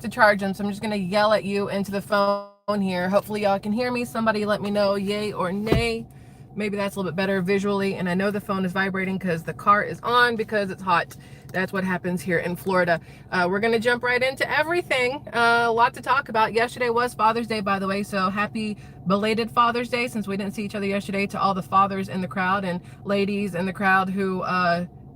to charge them, so I'm just going to yell at you into the phone here. Hopefully y'all can hear me. Somebody let me know yay or nay. Maybe that's a little bit better visually. And I know the phone is vibrating because the car is on because it's hot. That's what happens here in Florida. We're going to jump right into everything. A lot to talk about. Yesterday was Father's Day, by the way, so happy belated Father's Day, since we didn't see each other yesterday, to all the fathers in the crowd and ladies in the crowd who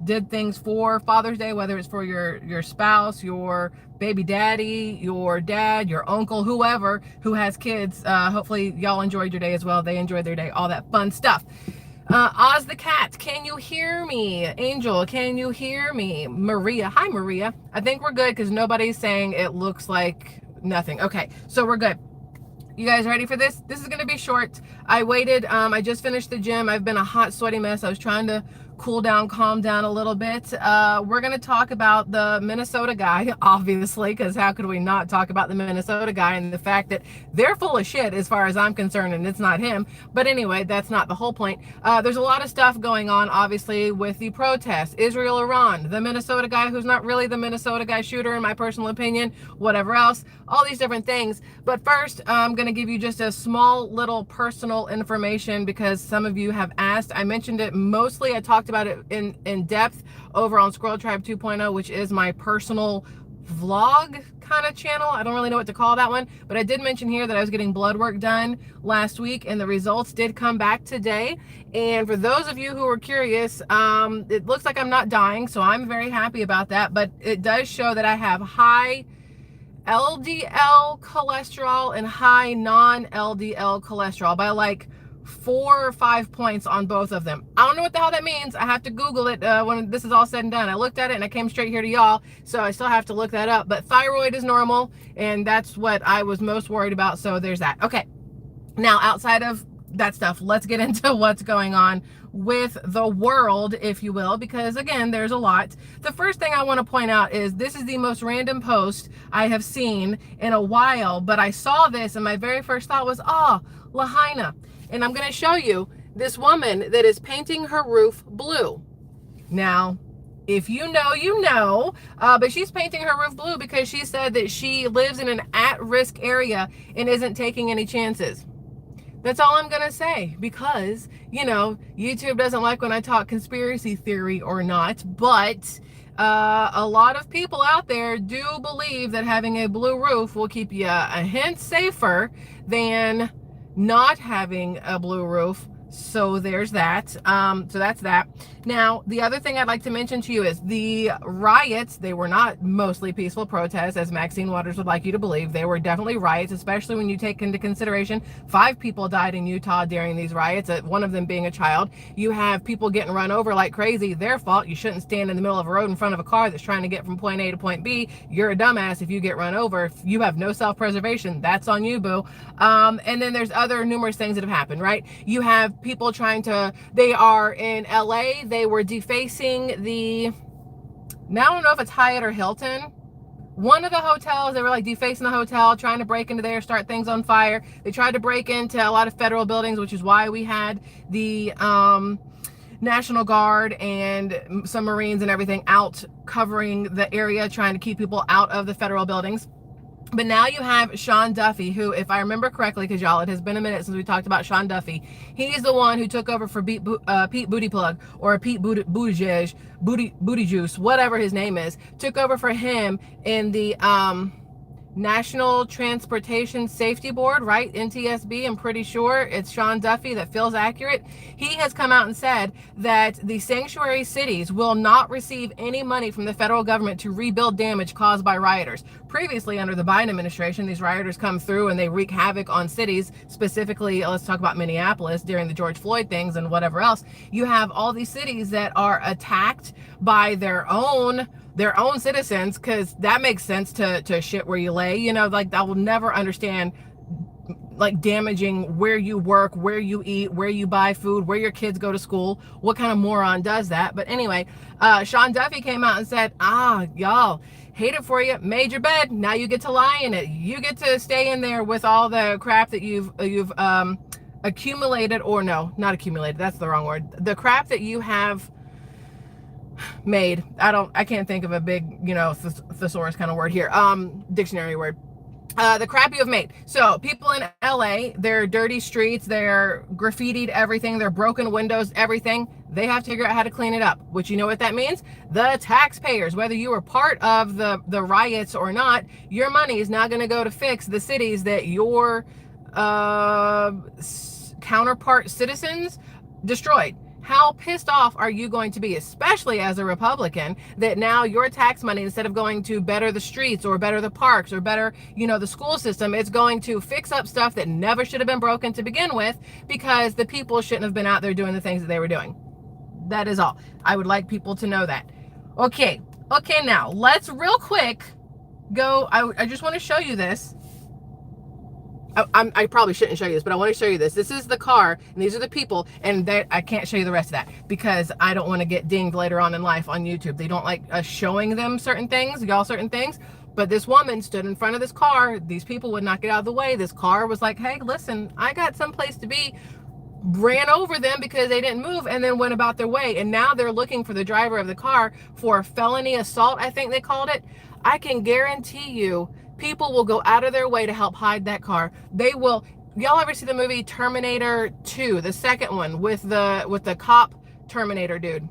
did things for Father's Day, whether it's for your spouse, your baby daddy, your dad, your uncle, whoever who has kids. Hopefully y'all enjoyed your day as well. They enjoyed their day, all that fun stuff. Oz the cat, can you hear me? Angel, can you hear me? Maria, hi Maria. I think we're good because nobody's saying it looks like nothing. Okay, so we're good. You guys ready for this? This is going to be short. I waited. I just finished the gym. I've been a hot, sweaty mess. I was trying to cool down, calm down a little bit. We're going to talk about the Minnesota guy, obviously, because how could we not talk about the Minnesota guy and the fact that they're full of shit as far as I'm concerned, and it's not him. But anyway, that's not the whole point. There's a lot of stuff going on, obviously, with the protests. Israel, Iran, the Minnesota guy who's not really the Minnesota guy shooter, in my personal opinion, whatever else, all these different things. But first, I'm going to give you just a small little personal information because some of you have asked. I mentioned it mostly. I talked about it in depth over on SquirrelTribe 2.0, which is my personal vlog kind of channel. I don't really know what to call that one, but I did mention here that I was getting blood work done last week and the results did come back today. And for those of you who are curious, it looks like I'm not dying, so I'm very happy about that, but it does show that I have high LDL cholesterol and high non-LDL cholesterol by like 4 or 5 points on both of them. I don't know what the hell that means. I have to Google it when this is all said and done. I looked at it and I came straight here to y'all, so I still have to look that up. But thyroid is normal, and that's what I was most worried about, so there's that. Okay, now outside of that stuff, let's get into what's going on with the world, if you will, because again, there's a lot. The first thing I want to point out is this is the most random post I have seen in a while, but I saw this and my very first thought was, oh, Lahaina. And I'm going to show you this woman that is painting her roof blue. Now, if you know, you know, but she's painting her roof blue because she said that she lives in an at-risk area and isn't taking any chances. That's all I'm going to say because, you know, YouTube doesn't like when I talk conspiracy theory or not, but a lot of people out there do believe that having a blue roof will keep you a hint safer than not having a blue roof. So there's that. So that's that. Now, the other thing I'd like to mention to you is the riots. They were not mostly peaceful protests, as Maxine Waters would like you to believe. They were definitely riots, especially when you take into consideration 5 people died in Utah during these riots, one of them being a child. You have people getting run over like crazy. Their fault. You shouldn't stand in the middle of a road in front of a car that's trying to get from point A to point B. You're a dumbass if you get run over. If you have no self-preservation, that's on you, boo. And then there's other numerous things that have happened, right? You have people trying to, they are in LA, they were defacing the, now I don't know if it's Hyatt or Hilton, one of the hotels. They were like defacing the hotel, trying to break into there, start things on fire. They tried to break into a lot of federal buildings, which is why we had the National Guard and some Marines and everything out covering the area, trying to keep people out of the federal buildings. But now you have Sean Duffy, who, if I remember correctly, because y'all, it has been a minute since we talked about Sean Duffy. He's the one who took over for Pete Bootyplug, or Pete Booty Juice, whatever his name is. Took over for him in the National Transportation Safety Board, right? NTSB, I'm pretty sure it's Sean Duffy. That feels accurate. He has come out and said that the sanctuary cities will not receive any money from the federal government to rebuild damage caused by rioters. Previously, under the Biden administration, these rioters come through and they wreak havoc on cities, specifically, let's talk about Minneapolis during the George Floyd things and whatever else. You have all these cities that are attacked by their own citizens, because that makes sense to shit where you lay, you know, like I will never understand like damaging where you work, where you eat, where you buy food, where your kids go to school. What kind of moron does that? But anyway, Sean Duffy came out and said, y'all, hate it for you, made your bed, now you get to lie in it. You get to stay in there with all the crap that you've accumulated, or no, not accumulated, that's the wrong word. The crap that you have Made. I can't think of a big, thesaurus kind of word here. Dictionary word. The crap you have made. So people in LA, their dirty streets, they're graffitied everything, their broken windows, everything. They have to figure out how to clean it up. Which, you know what that means? The taxpayers, whether you were part of the riots or not, your money is now going to go to fix the cities that your counterpart citizens destroyed. How pissed off are you going to be, especially as a Republican, that now your tax money, instead of going to better the streets or better the parks or better, the school system, it's going to fix up stuff that never should have been broken to begin with, because the people shouldn't have been out there doing the things that they were doing. That is all. I would like people to know that. Okay, now let's real quick go. I just want to show you this. I probably shouldn't show you this, but I want to show you this. This is the car, and these are the people, and I can't show you the rest of that because I don't want to get dinged later on in life on YouTube. They don't like us showing them certain things, but this woman stood in front of this car. These people would not get out of the way. This car was like, hey, listen, I got someplace to be. Ran over them because they didn't move, and then went about their way. And now they're looking for the driver of the car for felony assault, I think they called it. I can guarantee you people will go out of their way to help hide that car. They will. Y'all ever see the movie Terminator 2, the second one, with the cop Terminator dude?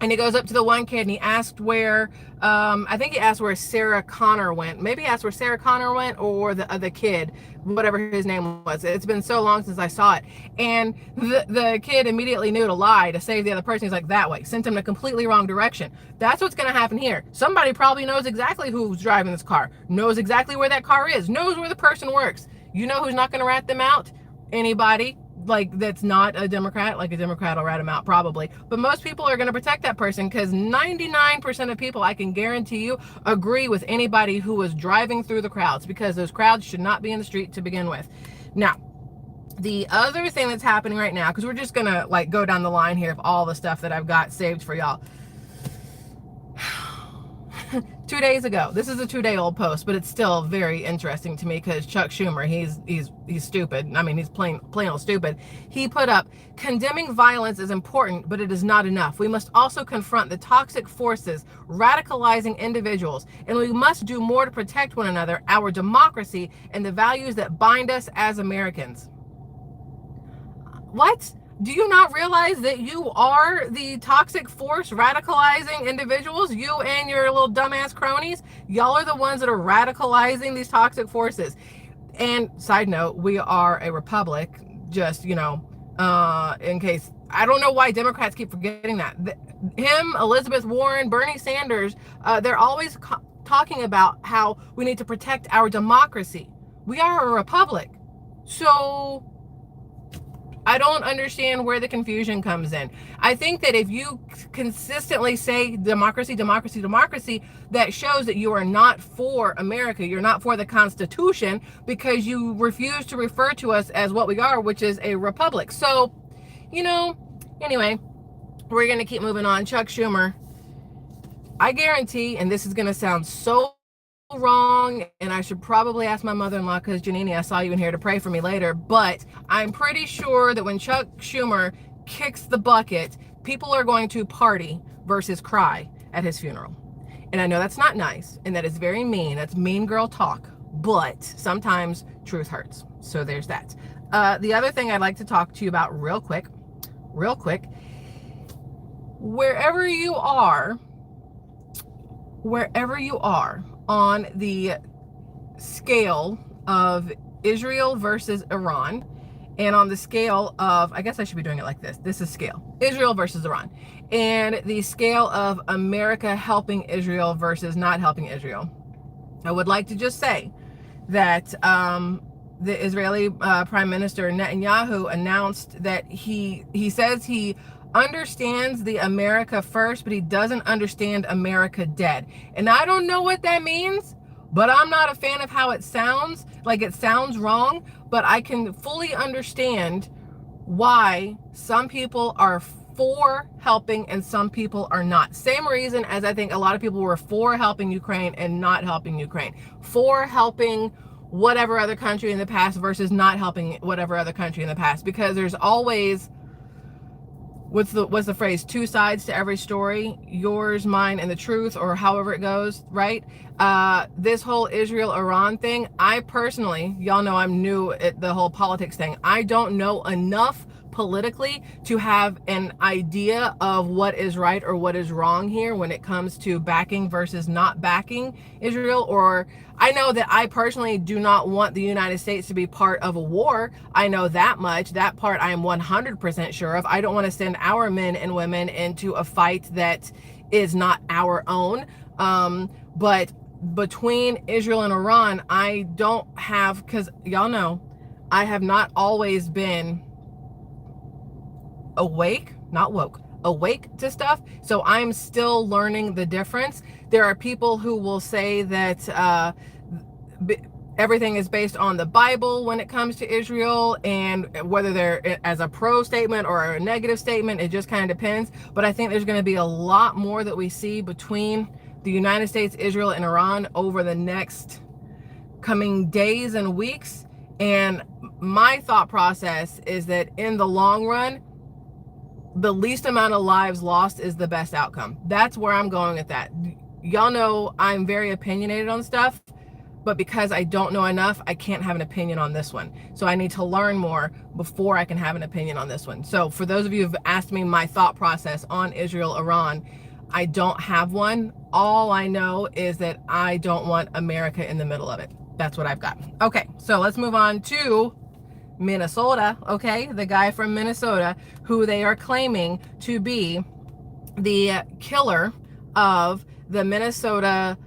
And he goes up to the one kid and he asked where, I think he asked where Sarah Connor went. Maybe he asked where Sarah Connor went, or the other kid, whatever his name was. It's been so long since I saw it. And the kid immediately knew to lie to save the other person. He's like, that way. Sent him in a completely wrong direction. That's what's going to happen here. Somebody probably knows exactly who's driving this car, knows exactly where that car is, knows where the person works. You know who's not going to rat them out? Anybody. Like, that's not a Democrat. Like, a Democrat will rat him out probably, but most people are going to protect that person, because 99% of people, I can guarantee you, agree with anybody who was driving through the crowds, because those crowds should not be in the street to begin with. Now, the other thing that's happening right now, because we're just going to like go down the line here of all the stuff that I've got saved for y'all. 2 days ago, this is a 2-day-old post, but it's still very interesting to me, because Chuck Schumer, he's stupid. I mean, he's plain old stupid. He put up, condemning violence is important, but it is not enough. We must also confront the toxic forces radicalizing individuals, and we must do more to protect one another, our democracy, and the values that bind us as Americans. What? Do you not realize that you are the toxic force radicalizing individuals? You and your little dumbass cronies, y'all are the ones that are radicalizing these toxic forces. And side note, we are a republic, just, in case, I don't know why Democrats keep forgetting that. Him, Elizabeth Warren, Bernie Sanders, they're always talking about how we need to protect our democracy. We are a republic. So I don't understand where the confusion comes in. I think that if you consistently say democracy, democracy, democracy, that shows that you are not for America. You're not for the Constitution, because you refuse to refer to us as what we are, which is a republic. So, anyway, we're going to keep moving on. Chuck Schumer, I guarantee, and this is going to sound so wrong, and I should probably ask my mother-in-law, because Janini, I saw you in here to pray for me later, but I'm pretty sure that when Chuck Schumer kicks the bucket, people are going to party versus cry at his funeral. And I know that's not nice, and that is very mean. That's mean girl talk, but sometimes truth hurts. So there's that. The other thing I'd like to talk to you about real quick, wherever you are on the scale of Israel versus Iran, and on the scale of, I guess I should be doing it like this. This is scale. Israel versus Iran. And the scale of America helping Israel versus not helping Israel. I would like to just say that the Israeli Prime Minister Netanyahu announced that he says he understands the America first, but he doesn't understand America dead. And I don't know what that means, but I'm not a fan of how it sounds. Like, it sounds wrong, but I can fully understand why some people are for helping and some people are not. Same reason as I think a lot of people were for helping Ukraine and not helping Ukraine. For helping whatever other country in the past versus not helping whatever other country in the past. Because there's always, what's the phrase, two sides to every story, yours, mine, and the truth, or however it goes, right? This whole Israel-Iran thing, I personally, y'all know I'm new at the whole politics thing, I don't know enough politically to have an idea of what is right or what is wrong here when it comes to backing versus not backing Israel. Or I know that I personally do not want the United States to be part of a war. I know that much. That part I am 100% sure of. I don't want to send our men and women into a fight that is not our own. But between Israel and Iran, I don't have, because y'all know I have not always been awake, not woke, awake to stuff. So I'm still learning the difference. There are people who will say that everything is based on the Bible when it comes to Israel, and whether they're as a pro statement or a negative statement, it just kind of depends. But I think there's going to be a lot more that we see between the United States, Israel, and Iran over the next coming days and weeks. And my thought process is that in the long run, the least amount of lives lost is the best outcome. That's where I'm going with that. Y'all know I'm very opinionated on stuff, but because I don't know enough, I can't have an opinion on this one. So I need to learn more before I can have an opinion on this one. So for those of you who've asked me my thought process on Israel, Iran, I don't have one. All I know is that I don't want America in the middle of it. That's what I've got. Okay, so let's move on to Minnesota, okay? The guy from Minnesota who they are claiming to be the killer of the Minnesota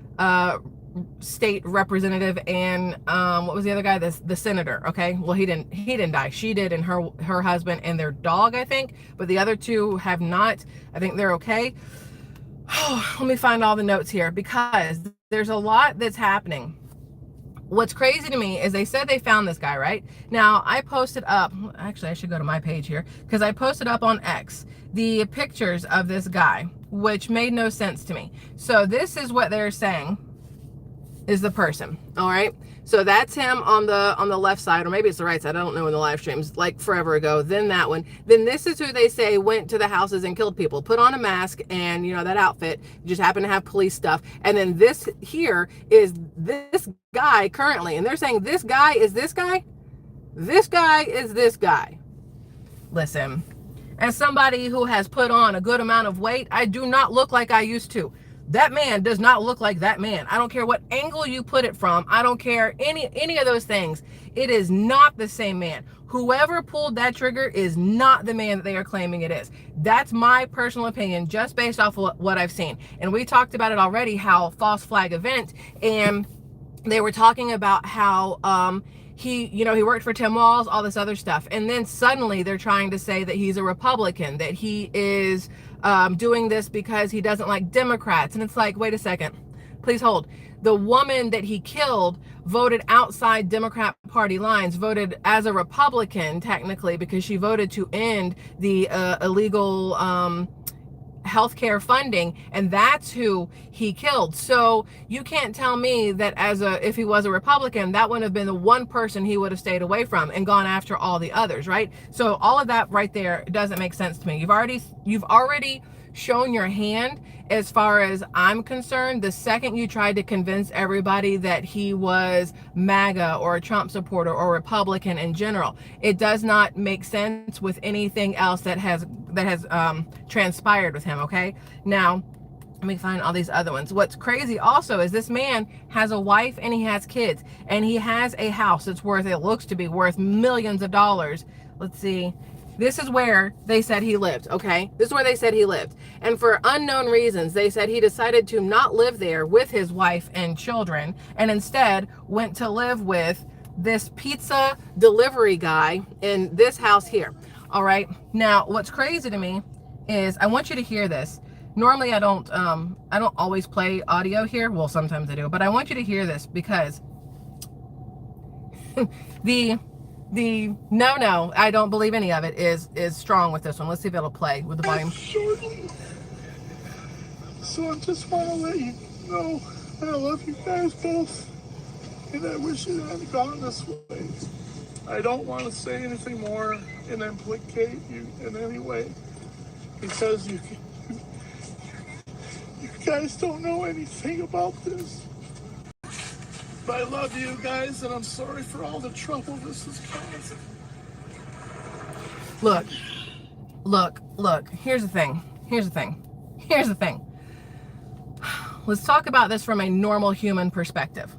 state representative and what was the other guy? The senator, okay? Well, he didn't die. She did, and her husband and their dog, I think, but the other two have not. I think they're okay. Let me find all the notes here because there's a lot that's happening. What's crazy to me is they said they found this guy, right? Now, I posted up, actually, I should go to my page here, because I posted up on X the pictures of this guy, which made no sense to me. So this is what they're saying is the person, all right? So that's him on the left side, or maybe it's the right side, I don't know, in the live streams, like forever ago. Then that one. Then this is who they say went to the houses and killed people, put on a mask and, you know, that outfit, just happened to have police stuff. And then this here is this guy currently, and they're saying this guy is this guy, this guy is this guy. Listen, as somebody who has put on a good amount of weight, I do not look like I used to. That man does not look like that man. I don't care what angle you put it from. I don't care any of those things. It is not the same man. Whoever pulled that trigger is not the man that they are claiming it is. That's my personal opinion, just based off of what I've seen. And we talked about it already, how false flag event, and they were talking about how he worked for Tim Walz, all this other stuff. And then suddenly they're trying to say that he's a Republican, that he is doing this because he doesn't like Democrats. And it's like, wait a second, please hold. The woman that he killed voted outside Democrat Party lines, voted as a Republican technically, because she voted to end the illegal healthcare funding, and that's who he killed. So you can't tell me that if he was a Republican, that wouldn't have been the one person he would have stayed away from and gone after all the others, right? So all of that right there doesn't make sense to me. You've already shown your hand as far as I'm concerned. The second you tried to convince everybody that he was MAGA or a Trump supporter or Republican in general, it does not make sense with anything else that has transpired with him. Okay, now let me find all these other ones. What's crazy also is this man has a wife and he has kids, and he has a house that's it looks to be worth millions of dollars. Let's see. This is where they said he lived, okay? This is where they said he lived. And for unknown reasons, they said he decided to not live there with his wife and children, and instead went to live with this pizza delivery guy in this house here, all right? Now, what's crazy to me is, I want you to hear this. Normally, I don't always play audio here. Well, sometimes I do, but I want you to hear this because the no, I don't believe any of it is strong with this one. Let's see if it'll play with the volume. So I just want to let you know that I love you guys both, and I wish it hadn't gone this way. I don't want to say anything more and implicate you in any way, because you guys don't know anything about this. But I love you guys, and I'm sorry for all the trouble this has caused. Look. Here's the thing. Let's talk about this from a normal human perspective.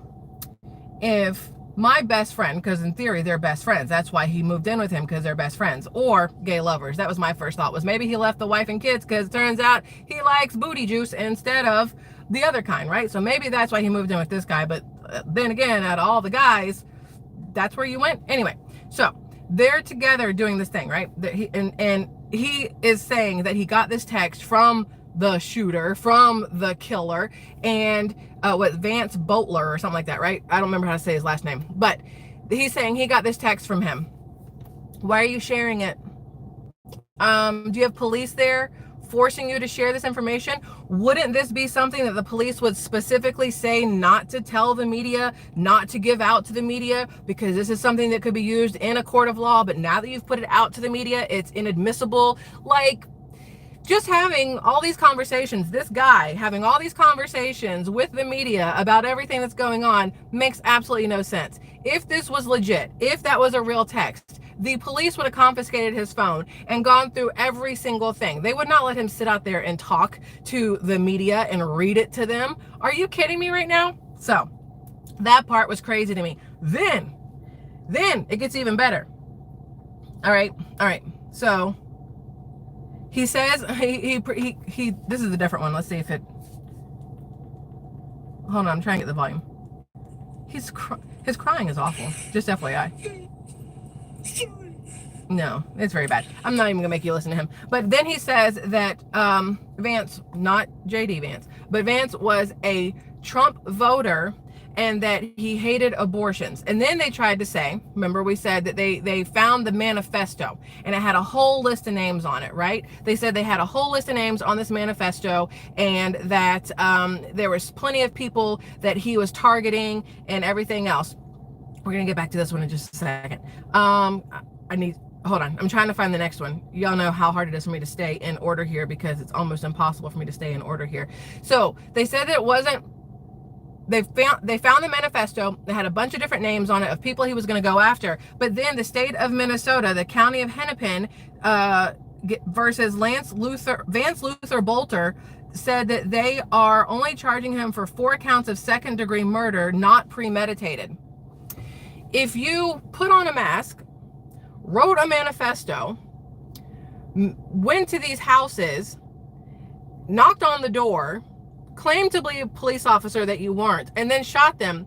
If my best friend, because in theory they're best friends, that's why he moved in with him, because they're best friends, or gay lovers. That was my first thought, was maybe he left the wife and kids because it turns out he likes booty juice instead of the other kind, right? So maybe that's why he moved in with this guy. But then again, out of all the guys, that's where you went. Anyway, so they're together doing this thing, right? And he is saying that he got this text from the shooter, from the killer, and Vance Boatler or something like that, right? I don't remember how to say his last name, but he's saying he got this text from him. Why are you sharing it? Do you have police there forcing you to share this information? Wouldn't this be something that the police would specifically say not to tell the media, not to give out to the media, because this is something that could be used in a court of law, but now that you've put it out to the media, it's inadmissible? Like, just having all these conversations, this guy having all these conversations with the media about everything that's going on makes absolutely no sense. If this was legit, if that was a real text, the police would have confiscated his phone and gone through every single thing. They would not let him sit out there and talk to the media and read it to them. Are you kidding me right now? So that part was crazy to me. Then it gets even better. All right. So he says he this is a different one. Let's see if it, hold on, I'm trying to get the volume. His crying is awful, just FYI. No, it's very bad. I'm not even gonna make you listen to him. But then he says that Vance, not JD Vance, but Vance was a Trump voter and that he hated abortions. And then they tried to say, remember we said that they found the manifesto and it had a whole list of names on it, right? They said they had a whole list of names on this manifesto, and that there was plenty of people that he was targeting and everything else. We're gonna get back to this one in just a second. Hold on, I'm trying to find the next one. Y'all know how hard it is for me to stay in order here, because it's almost impossible for me to stay in order here. So they said that it wasn't, they found the manifesto. They had a bunch of different names on it of people he was going to go after. But then the state of Minnesota, the county of Hennepin versus Vance Luther Bolter, said that they are only charging him for 4 counts of second-degree murder, not premeditated. If you put on a mask, wrote a manifesto, went to these houses, knocked on the door, claimed to be a police officer that you weren't, and then shot them,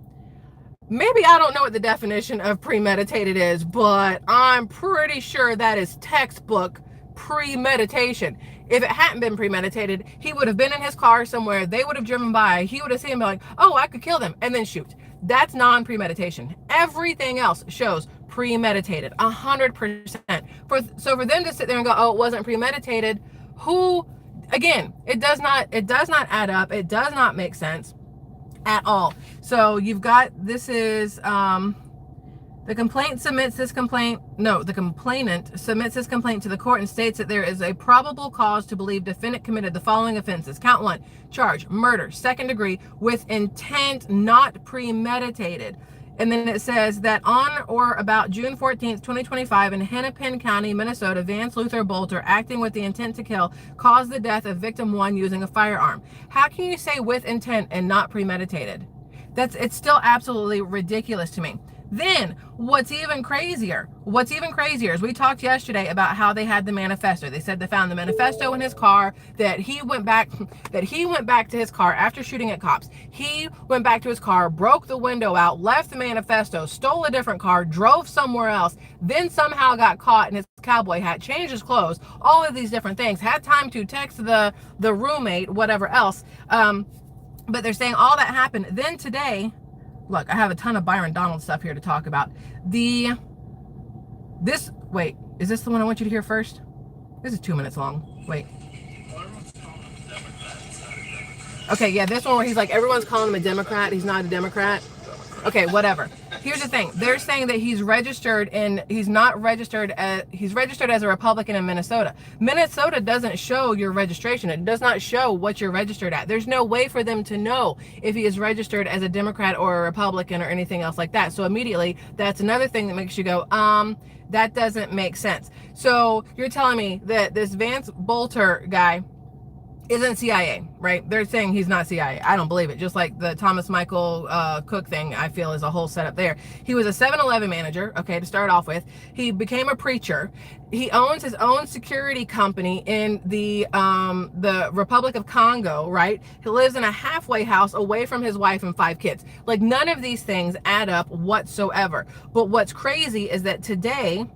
maybe I don't know what the definition of premeditated is, but I'm pretty sure that is textbook premeditation. If it hadn't been premeditated, he would have been in his car somewhere, they would have driven by, he would have seen him like, oh, I could kill them, and then shoot. That's non-premeditation. Everything else shows premeditated, 100%. So for them to sit there and go, oh, it wasn't premeditated, again, it does not add up. It does not make sense at all. So you've got, this is the complainant submits this complaint to the court and states that there is a probable cause to believe defendant committed the following offenses. Count 1, charge murder, second degree, with intent, not premeditated. And then it says that on or about June 14th, 2025, in Hennepin County, Minnesota, Vance Luther Bolter, acting with the intent to kill, caused the death of victim 1 using a firearm. How can you say with intent and not premeditated? It's still absolutely ridiculous to me. Then what's even crazier is we talked yesterday about how they had the manifesto. They said they found the manifesto in his car, that he went back to his car after shooting at cops. He went back to his car, broke the window out, left the manifesto, stole a different car, drove somewhere else, then somehow got caught in his cowboy hat, changed his clothes, all of these different things, had time to text the roommate, whatever else. But they're saying all that happened. Then today, look, I have a ton of Byron Donald stuff here to talk about. Wait, is this the one I want you to hear first? This is 2 minutes long. Wait. Okay, yeah, this one where he's like, everyone's calling him a Democrat. He's not a Democrat. Okay, whatever. Here's the thing. They're saying that he's registered and he's not registered as, he's registered as a Republican in Minnesota. Minnesota doesn't show your registration. It does not show what you're registered at. There's no way for them to know if he is registered as a Democrat or a Republican or anything else like that. So immediately, that's another thing that makes you go, that doesn't make sense. So you're telling me that this Vance Bolter guy isn't CIA, right? They're saying he's not CIA. I don't believe it. Just like the Thomas Michael Cook thing, I feel is a whole setup there. He was a 7-Eleven manager, okay, to start off with. He became a preacher. He owns his own security company in the Republic of Congo, right? He lives in a halfway house away from his wife and 5 kids. Like, none of these things add up whatsoever. But what's crazy is that today,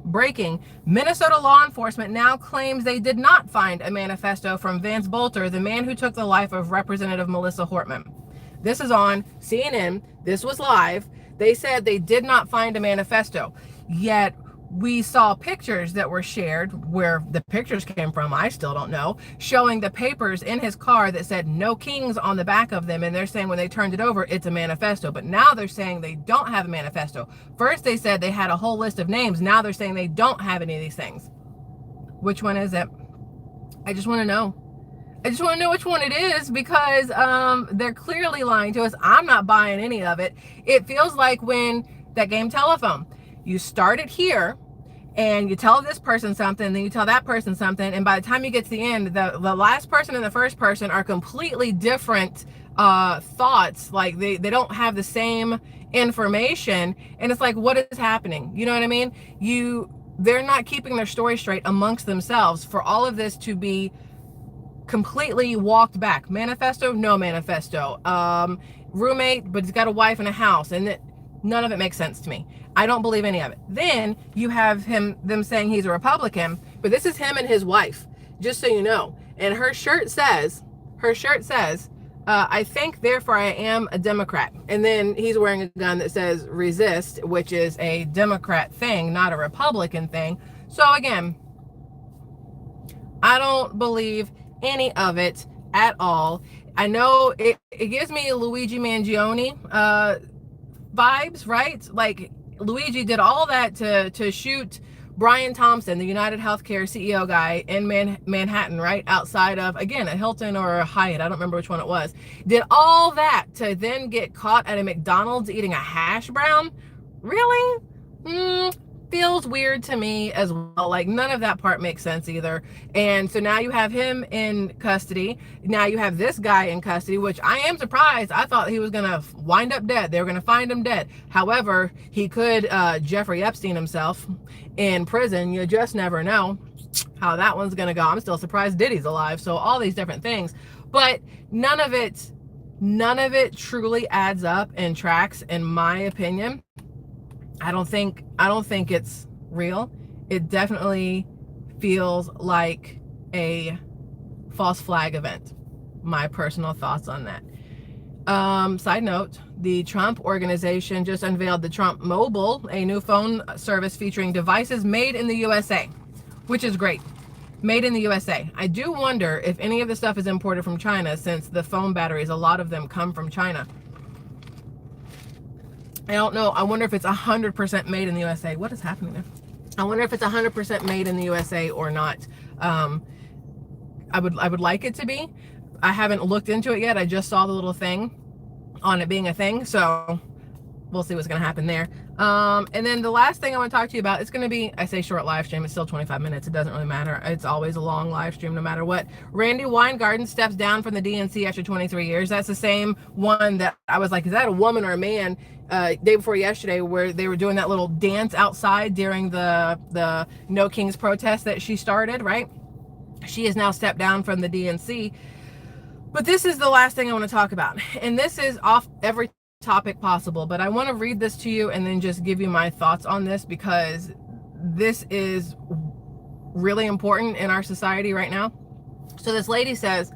breaking, Minnesota law enforcement now claims they did not find a manifesto from Vance Bolter, the man who took the life of Representative Melissa Hortman. This is on CNN. This was live. They said they did not find a manifesto. Yet we saw pictures that were shared, where the pictures came from, I still don't know, showing the papers in his car that said no kings on the back of them. And they're saying when they turned it over, it's a manifesto. But now they're saying they don't have a manifesto. First, they said they had a whole list of names. Now they're saying they don't have any of these things. Which one is it? I just want to know. I just want to know which one it is, because they're clearly lying to us. I'm not buying any of it. It feels like when that game telephone, you start it here, and you tell this person something, then you tell that person something, and by the time you get to the end, the last person and the first person are completely different thoughts. Like they don't have the same information, and it's like, what is happening? You know what I mean? They're not keeping their story straight amongst themselves for all of this to be completely walked back. Manifesto, no manifesto. Roommate, but he's got a wife and a house, and none of it makes sense to me. I don't believe any of it. Then you have them saying he's a Republican, but this is him and his wife, just so you know. And her shirt says, I think, therefore I am a Democrat. And then he's wearing a gun that says resist, which is a Democrat thing, not a Republican thing. So again, I don't believe any of it at all. I know it gives me Luigi Mangione vibes, right? Like, Luigi did all that to shoot Brian Thompson, the United Healthcare CEO guy in Manhattan, right outside of, again, a Hilton or a Hyatt, I don't remember which one it was. Did all that to then get caught at a McDonald's eating a hash brown? Really? Feels weird to me as well. Like, none of that part makes sense either. And so now you have him in custody. Now you have this guy in custody, which I am surprised. I thought he was gonna wind up dead. They were gonna find him dead. However, he could Jeffrey Epstein himself in prison. You just never know how that one's gonna go. I'm still surprised Diddy's alive. So all these different things, but none of it truly adds up and tracks, in my opinion. I don't think it's real. It definitely feels like a false flag event. My personal thoughts on that. Side note, the Trump organization just unveiled the Trump Mobile, a new phone service featuring devices made in the USA, which is great. Made in the USA. I do wonder if any of the stuff is imported from China, since the phone batteries, a lot of them come from China. I don't know. I wonder if it's 100% made in the USA. What is happening there? I wonder if it's 100% made in the USA or not. I would like it to be. I haven't looked into it yet. I just saw the little thing on it being a thing. So we'll see what's going to happen there. And then the last thing I want to talk to you about, it's going to be, I say short live stream, it's still 25 minutes. It doesn't really matter. It's always a long live stream no matter what. Randy Weingarten steps down from the DNC after 23 years. That's the same one that I was like, is that a woman or a man? Day before yesterday, where they were doing that little dance outside during the No Kings protest that she started, right? She has now stepped down from the DNC. But this is the last thing I want to talk about. And this is off every topic possible, but I want to read this to you and then just give you my thoughts on this, because this is really important in our society right now. So this lady says,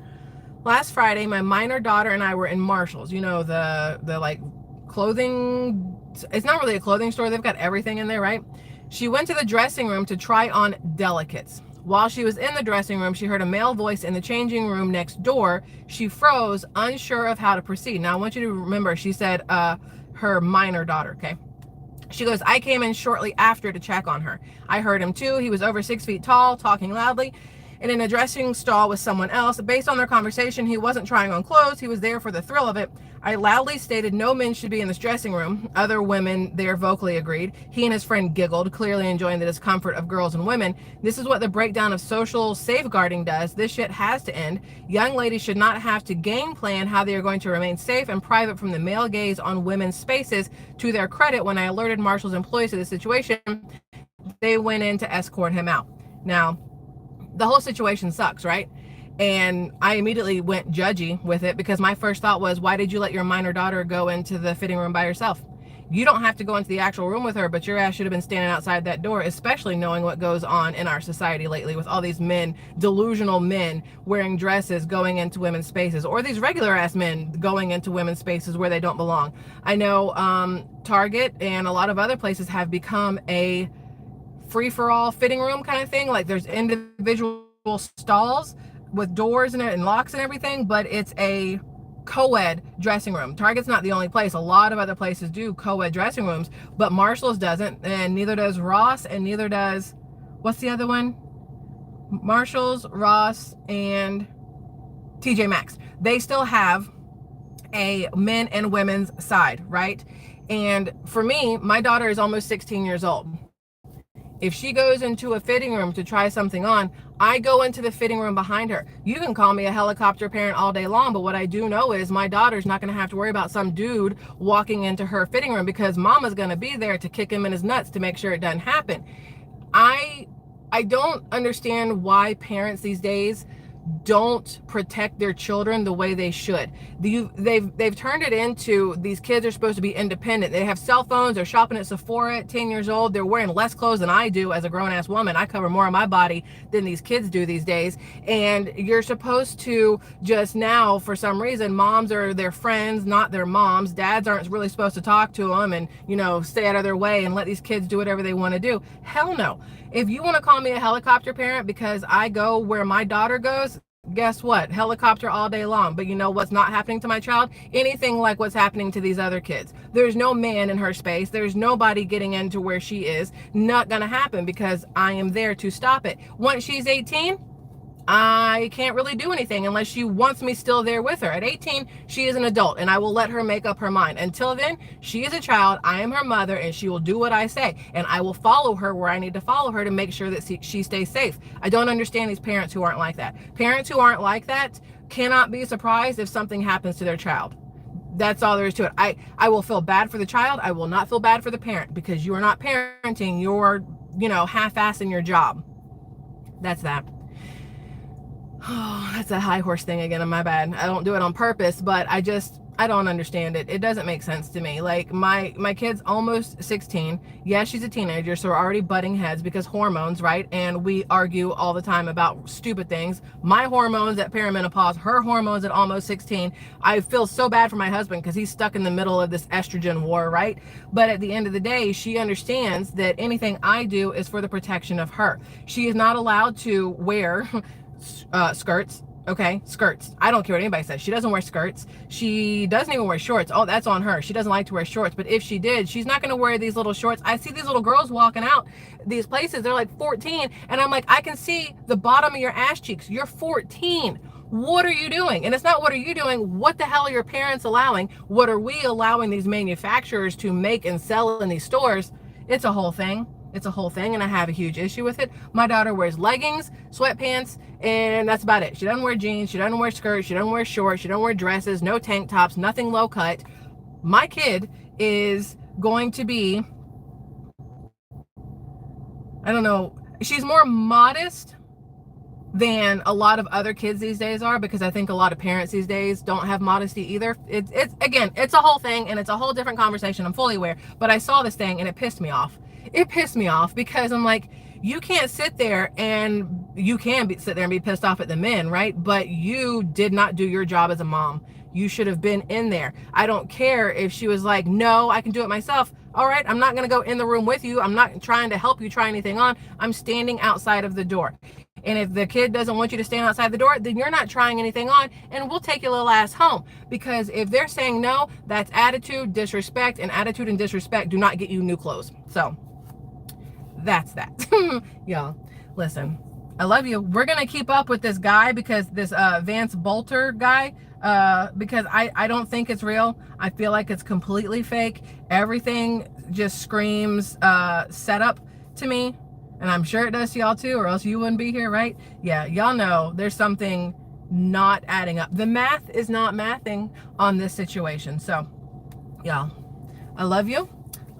last Friday, my minor daughter and I were in Marshall's, you know, the like clothing, it's not really a clothing store, they've got everything in there, right? She went to the dressing room to try on delicates. While she was in the dressing room, she heard a male voice in the changing room next door. She froze, unsure of how to proceed. Now, I want you to remember, she said her minor daughter, okay? She goes, I came in shortly after to check on her. I heard him too. He was over 6 feet tall, talking loudly and in a dressing stall with someone else. Based on their conversation, he wasn't trying on clothes. He was there for the thrill of it. I loudly stated no men should be in this dressing room. Other women there vocally agreed. He and his friend giggled, clearly enjoying the discomfort of girls and women. This is what the breakdown of social safeguarding does. This shit has to end. Young ladies should not have to game plan how they are going to remain safe and private from the male gaze on women's spaces. To their credit, when I alerted Marshall's employees to the situation, they went in to escort him out. Now, the whole situation sucks, right? And I immediately went judgy with it because my first thought was, why did you let your minor daughter go into the fitting room by herself? You don't have to go into the actual room with her, but your ass should have been standing outside that door, especially knowing what goes on in our society lately with all these men, delusional men wearing dresses going into women's spaces, or these regular ass men going into women's spaces where they don't belong. I know Target and a lot of other places have become a free-for-all fitting room kind of thing. Like there's individual stalls with doors and locks and everything, but it's a co-ed dressing room. Target's not the only place. A lot of other places do co-ed dressing rooms, but Marshall's doesn't, and neither does Ross, and neither does, what's the other one? Marshall's, Ross, and TJ Maxx. They still have a men and women's side, right? And for me, my daughter is almost 16 years old. If she goes into a fitting room to try something on, I go into the fitting room behind her. You can call me a helicopter parent all day long, but what I do know is my daughter's not going to have to worry about some dude walking into her fitting room because mama's going to be there to kick him in his nuts to make sure it doesn't happen. I don't understand why parents these days don't protect their children the way they should. They've turned it into these kids are supposed to be independent. They have cell phones. They're shopping at Sephora at 10 years old. They're wearing less clothes than I do as a grown-ass woman. I cover more of my body than these kids do these days. And you're supposed to just now, for some reason, moms are their friends, not their moms. Dads aren't really supposed to talk to them and, you know, stay out of their way and let these kids do whatever they want to do. Hell no. If you want to call me a helicopter parent because I go where my daughter goes, guess what? Helicopter all day long. But you know what's not happening to my child? Anything like what's happening to these other kids. There's no man in her space. There's nobody getting into where she is. Not gonna happen because I am there to stop it. Once she's 18, I can't really do anything unless she wants me still there with her. At 18, she is an adult and I will let her make up her mind. Until then, she is a child. I am her mother and she will do what I say. And I will follow her where I need to follow her to make sure that she stays safe. I don't understand these parents who aren't like that. Parents who aren't like that cannot be surprised if something happens to their child. That's all there is to it. I will feel bad for the child. I will not feel bad for the parent because you are not parenting. You're, half-assing your job. That's that. Oh, that's a high horse thing again. My bad. I don't do it on purpose, but I don't understand it. It doesn't make sense to me. Like my kid's almost 16. Yeah, she's a teenager, so we're already butting heads because hormones, right? And we argue all the time about stupid things. My hormones at perimenopause, her hormones at almost 16. I feel so bad for my husband because he's stuck in the middle of this estrogen war, right? But at the end of the day, she understands that anything I do is for the protection of her. She is not allowed to wear skirts. Okay, skirts. I don't care what anybody says. She doesn't wear skirts. She doesn't even wear shorts. Oh, that's on her. She doesn't like to wear shorts. But if she did, she's not going to wear these little shorts. I see these little girls walking out these places. They're like 14. And I'm like, I can see the bottom of your ass cheeks. You're 14. What are you doing? And it's not what are you doing? What the hell are your parents allowing? What are we allowing these manufacturers to make and sell in these stores? It's a whole thing. It's a whole thing, and I have a huge issue with it. My daughter wears leggings, sweatpants, and that's about it. She doesn't wear jeans. She doesn't wear skirts. She doesn't wear shorts. She doesn't wear dresses, no tank tops, nothing low cut. My kid is going to be, I don't know, she's more modest than a lot of other kids these days are because I think a lot of parents these days don't have modesty either. It's again, it's a whole thing, and it's a whole different conversation. I'm fully aware, but I saw this thing, and it pissed me off. It pissed me off because I'm like, you can't sit there and you can sit there and be pissed off at the men, right? But you did not do your job as a mom. You should have been in there. I don't care if she was like, no, I can do it myself. All right, I'm not going to go in the room with you. I'm not trying to help you try anything on. I'm standing outside of the door. And if the kid doesn't want you to stand outside the door, then you're not trying anything on, and we'll take your little ass home. Because if they're saying no, that's attitude, disrespect, and attitude and disrespect do not get you new clothes. So that's that. Y'all, listen, I love you. We're gonna keep up with this guy, because this Vance Bolter guy, because I don't think it's real. I feel like it's completely fake. Everything just screams setup to me, and I'm sure it does to y'all too, or else you wouldn't be here, right? Yeah, y'all know there's something not adding up. The math is not mathing on this situation. So y'all, I love you.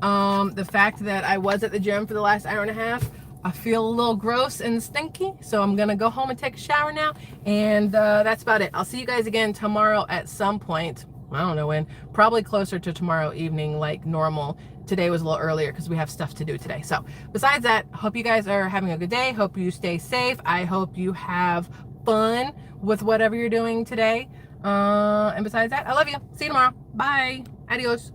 The fact that I was at the gym for the last hour and a half, I feel a little gross and stinky, so I'm gonna go home and take a shower now, and that's about it. I'll see you guys again tomorrow at some point. I don't know when, probably closer to tomorrow evening like normal. Today was a little earlier because we have stuff to do today. So besides that, hope you guys are having a good day. Hope you stay safe. I hope you have fun with whatever you're doing today. And besides that, I love you. See you tomorrow. Bye. Adios.